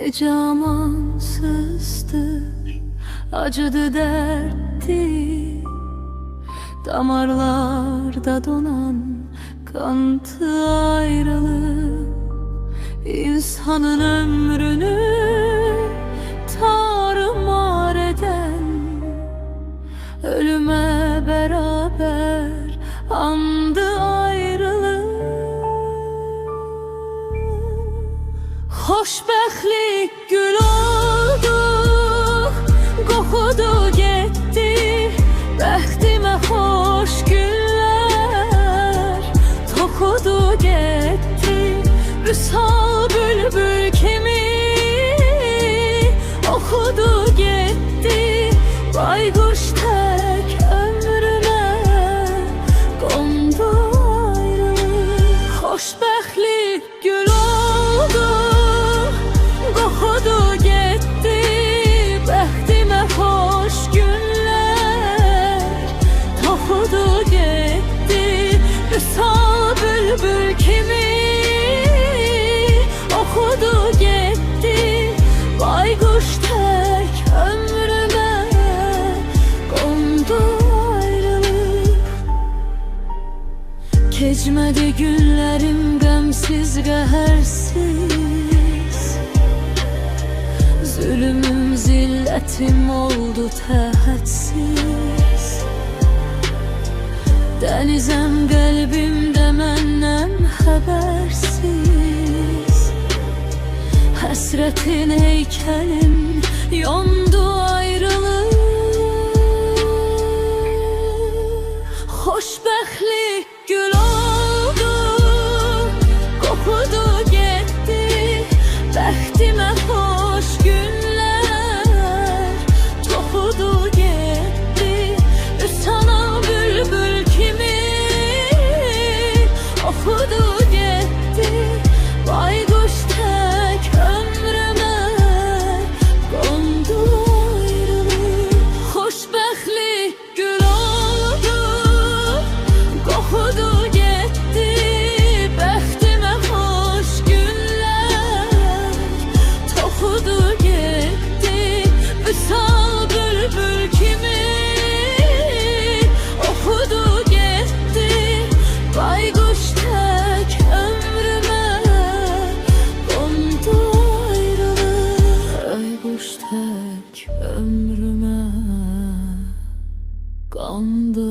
Nece amansızdır, acıdı dertti. Damarlarda donan kantı ayrılık, İnsanın ömrünü tarumar eden, ölüme beraber andı ayrılık. Xoşbəxtlik gül oldu, qoxudu getdi, bəxtimə xoş günlər toxudu getdi. Vüsal bülbül kimi okudu getdi, baykuş tək ömrümə qondu ayrılık. Xoşbəxtlik gül oldu, qoxudu getdi, bəxtimə xoş günlər toxudu getdi. Vüsal bülbül kimi okudu getdi, baykuş tək ömrümə qondu ayrılık. Keçmədi günlərim qəmsiz, qəhərsiz, zulümüm, zillətim oldu təhədsiz. Dənizəm qəlbimdə məndən xəbərsiz, həsrətin heykəlim yondu ayrılık. Xoşbəxtlik gül oldu, qoxudu getdi, bəxtimə xoş günlər toxudu getdi. Üsana bülbül kimi okudu getdi, baykuş tək ömrümə qondu ayrılık. Xoşbəxtlik gül oldu, qoxudu getdi, bəxtimə xoş günlər toxudu getdi. Vüsal bülbül kimi okudu getdi, baykuş tək ömrümə qondu ayrılık. Baykuş tək ömrümə qondu